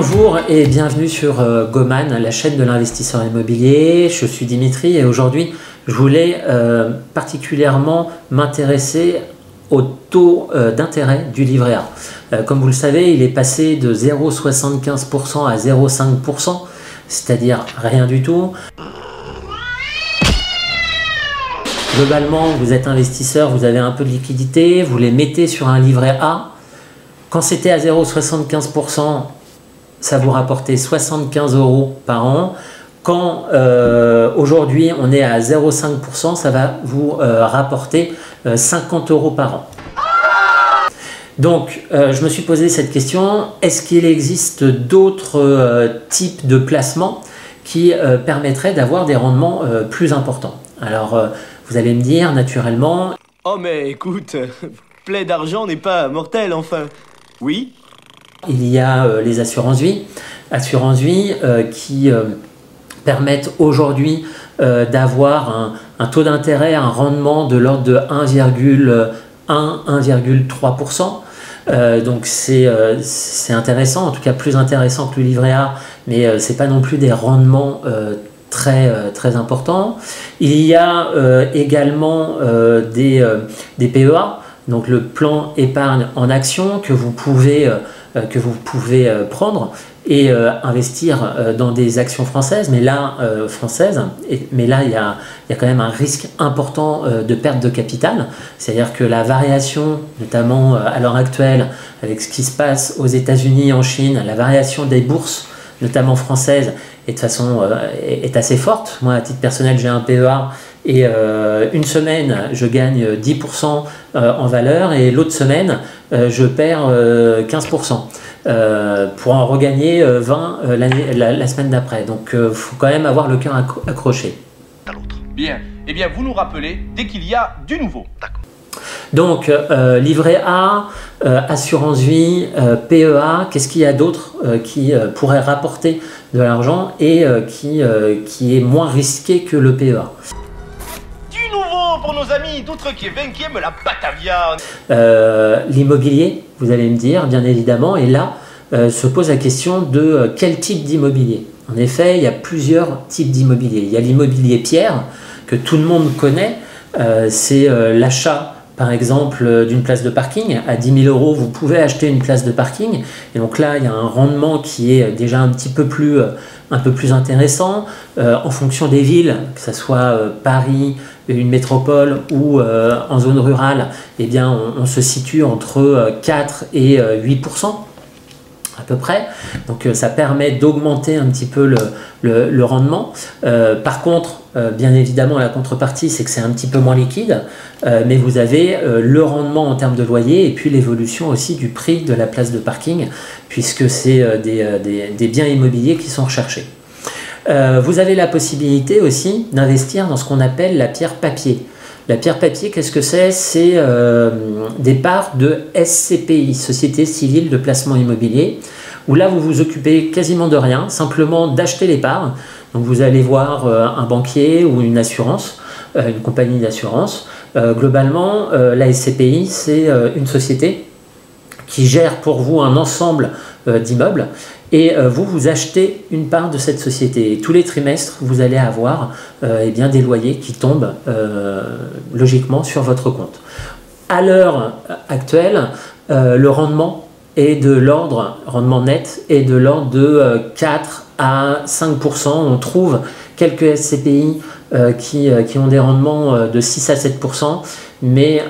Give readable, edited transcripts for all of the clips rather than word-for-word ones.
Bonjour et bienvenue sur Goman, la chaîne de l'investisseur immobilier. Je suis Dimitri et aujourd'hui je voulais particulièrement m'intéresser au taux d'intérêt du livret A. Comme vous le savez, il est passé de 0,75% à 0,5%, c'est-à-dire rien du tout. Globalement, vous êtes investisseur, vous avez un peu de liquidité, vous les mettez sur un livret A. Quand c'était à 0,75%, ça vous rapportait 75 € par an. Quand aujourd'hui on est à 0,5%, ça va vous rapporter 50 € par an. Donc je me suis posé cette question, est-ce qu'il existe d'autres types de placements qui permettraient d'avoir des rendements plus importants? Alors vous allez me dire naturellement... Oh mais écoute, plaie d'argent n'est pas mortel enfin. Oui. Il y a les assurances-vie qui permettent aujourd'hui d'avoir un taux d'intérêt, un rendement de l'ordre de 1,1-1,3%. Donc c'est intéressant, en tout cas plus intéressant que le livret A, mais c'est pas non plus des rendements très importants. Il y a également des PEA, donc le plan épargne en action que vous pouvez prendre et investir dans des actions françaises, mais là, il y a quand même un risque important de perte de capital. C'est-à-dire que la variation, notamment à l'heure actuelle, avec ce qui se passe aux États-Unis, en Chine, la variation des bourses, notamment françaises, est assez forte. Moi, à titre personnel, j'ai un PEA et une semaine, je gagne 10% en valeur et l'autre semaine, je perds 15%. Pour en regagner 20 la semaine d'après. Donc il faut quand même avoir le cœur accroché. Bien, eh bien vous nous rappelez dès qu'il y a du nouveau. Donc livret A, assurance vie, PEA, qu'est-ce qu'il y a d'autre qui pourrait rapporter de l'argent et qui est moins risqué que le PEA? Du nouveau pour nos amis d'outre qui est 20e la Batavia. L'immobilier, vous allez me dire, bien évidemment, et là se pose la question de quel type d'immobilier. En effet, il y a plusieurs types d'immobilier. Il y a l'immobilier pierre, que tout le monde connaît, c'est l'achat par exemple d'une place de parking. À 10 000 €, vous pouvez acheter une place de parking, et donc là il y a un rendement qui est déjà un peu plus intéressant en fonction des villes, que ce soit Paris, une métropole ou en zone rurale. Eh bien on se situe entre 4 et 8% à peu près, donc ça permet d'augmenter un petit peu le rendement. Par contre, bien évidemment, la contrepartie, c'est que c'est un petit peu moins liquide, mais vous avez le rendement en termes de loyer et puis l'évolution aussi du prix de la place de parking, puisque c'est des biens immobiliers qui sont recherchés. Vous avez la possibilité aussi d'investir dans ce qu'on appelle la pierre papier. La pierre papier, qu'est-ce que c'est? C'est des parts de SCPI, Société Civile de Placement Immobilier, où là vous vous occupez quasiment de rien, simplement d'acheter les parts. Donc vous allez voir un banquier ou une assurance, une compagnie d'assurance. Globalement, la SCPI, c'est une société qui gère pour vous un ensemble d'immeubles, et vous achetez une part de cette société. Et tous les trimestres, vous allez avoir des loyers qui tombent logiquement sur votre compte. À l'heure actuelle, le rendement est de l'ordre, rendement net, est de l'ordre de 4 à 5%. On trouve quelques SCPI qui ont des rendements de 6 à 7%, mais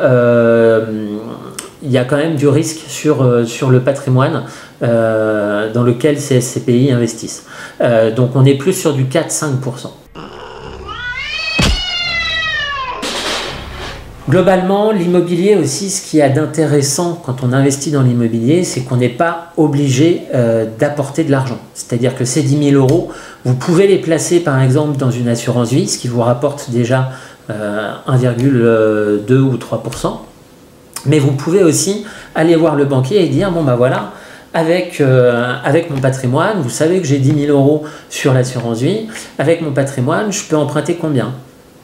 il y a quand même du risque sur le patrimoine dans lequel ces SCPI investissent. Donc on est plus sur du 4-5%. Globalement, l'immobilier aussi, ce qu'il y a d'intéressant quand on investit dans l'immobilier, c'est qu'on n'est pas obligé d'apporter de l'argent. C'est-à-dire que ces 10 000 €, vous pouvez les placer par exemple dans une assurance vie, ce qui vous rapporte déjà 1,2 ou 3%. Mais vous pouvez aussi aller voir le banquier et dire, bon ben voilà, avec mon patrimoine, vous savez que j'ai 10 000 € sur l'assurance vie, avec mon patrimoine, je peux emprunter combien?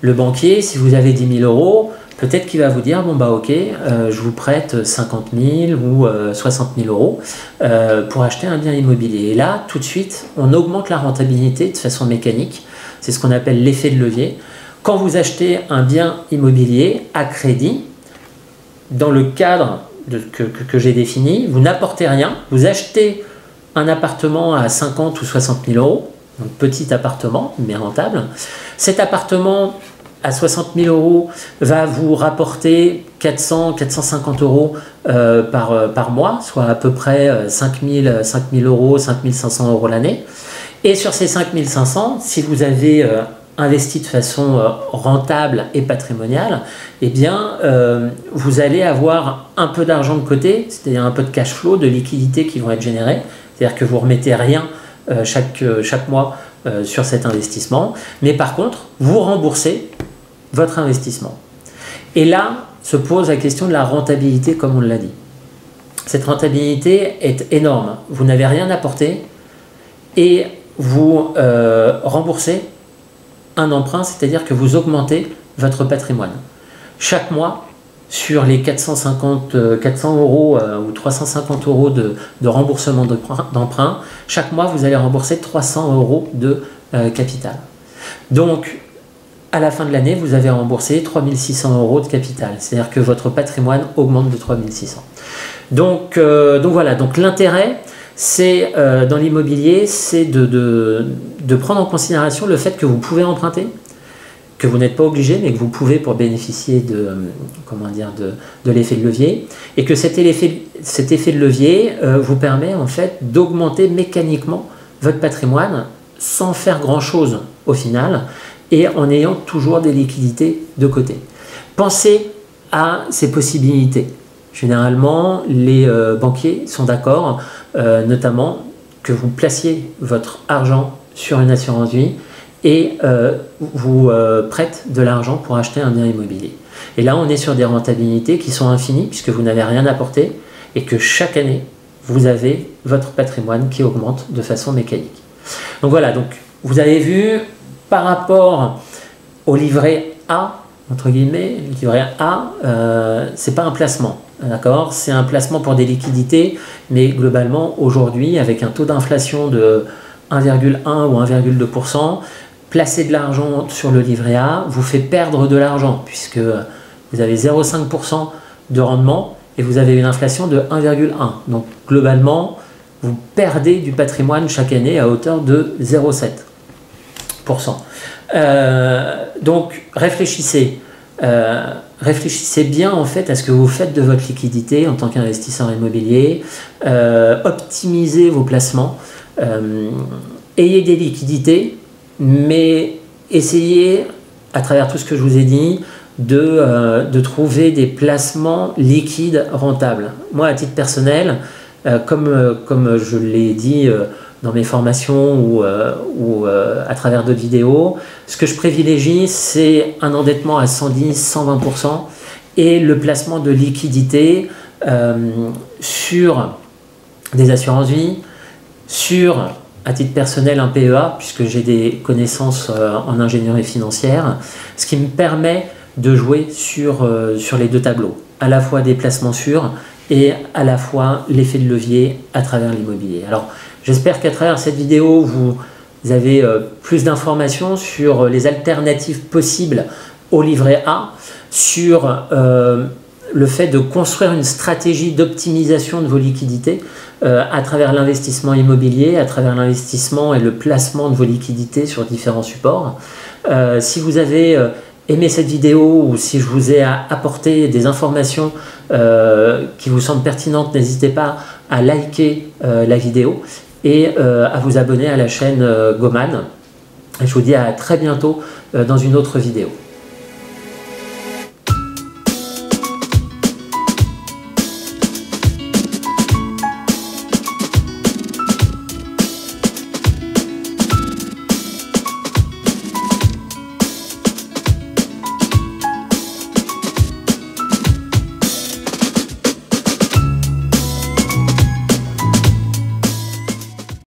Le banquier, si vous avez 10 000 €, peut-être qu'il va vous dire, bon bah ok, je vous prête 50 000 ou 60 000 euros pour acheter un bien immobilier. Et là, tout de suite, on augmente la rentabilité de façon mécanique. C'est ce qu'on appelle l'effet de levier. Quand vous achetez un bien immobilier à crédit, dans le cadre que j'ai défini, vous n'apportez rien, vous achetez un appartement à 50 ou 60 000 euros, un petit appartement, mais rentable. Cet appartement à 60 000 euros va vous rapporter 400-450 euros par mois, soit à peu près 5 000 euros, 5 500 euros l'année. Et sur ces 5 500, si vous avez investi de façon rentable et patrimoniale, eh bien, vous allez avoir un peu d'argent de côté, c'est-à-dire un peu de cash flow, de liquidités qui vont être générées. C'est-à-dire que vous ne remettez rien chaque mois sur cet investissement, mais par contre, vous remboursez votre investissement. Et là, se pose la question de la rentabilité, comme on l'a dit. Cette rentabilité est énorme. Vous n'avez rien apporté et vous remboursez un emprunt, c'est-à-dire que vous augmentez votre patrimoine. Chaque mois, sur les 400 euros ou 350 euros de remboursement d'emprunt, chaque mois, vous allez rembourser 300 euros de capital. Donc, à la fin de l'année, vous avez remboursé 3 600 euros de capital. C'est-à-dire que votre patrimoine augmente de 3 600. Donc voilà, donc l'intérêt, c'est dans l'immobilier, c'est de prendre en considération le fait que vous pouvez emprunter, que vous n'êtes pas obligé, mais que vous pouvez pour bénéficier de l'effet de levier, et que cet effet de levier vous permet en fait d'augmenter mécaniquement votre patrimoine sans faire grand-chose au final, et en ayant toujours des liquidités de côté. Pensez à ces possibilités. Généralement, les banquiers sont d'accord, notamment que vous placiez votre argent sur une assurance vie et vous prêtent de l'argent pour acheter un bien immobilier. Et là, on est sur des rentabilités qui sont infinies puisque vous n'avez rien apporté et que chaque année, vous avez votre patrimoine qui augmente de façon mécanique. Donc voilà, donc vous avez vu par rapport au livret A, entre guillemets, le livret A, c'est pas un placement. D'accord, c'est un placement pour des liquidités, mais globalement, aujourd'hui, avec un taux d'inflation de 1,1 ou 1,2%, placer de l'argent sur le livret A vous fait perdre de l'argent, puisque vous avez 0,5% de rendement et vous avez une inflation de 1,1. Donc, globalement, vous perdez du patrimoine chaque année à hauteur de 0,7%. Donc, réfléchissez. Réfléchissez bien en fait à ce que vous faites de votre liquidité en tant qu'investisseur immobilier, optimisez vos placements, ayez des liquidités, mais essayez à travers tout ce que je vous ai dit de trouver des placements liquides rentables. Moi à titre personnel, comme je l'ai dit dans mes formations ou à travers d'autres vidéos, ce que je privilégie, c'est un endettement à 110-120% et le placement de liquidité sur des assurances vie, sur, à titre personnel, un PEA, puisque j'ai des connaissances en ingénierie financière, ce qui me permet de jouer sur les deux tableaux, à la fois des placements sûrs et à la fois l'effet de levier à travers l'immobilier. Alors, j'espère qu'à travers cette vidéo, vous avez plus d'informations sur les alternatives possibles au livret A, sur le fait de construire une stratégie d'optimisation de vos liquidités à travers l'investissement immobilier, à travers l'investissement et le placement de vos liquidités sur différents supports. Si vous avez aimé cette vidéo ou si je vous ai apporté des informations qui vous semblent pertinentes, n'hésitez pas à liker la vidéo et à vous abonner à la chaîne Goman. Et je vous dis à très bientôt dans une autre vidéo.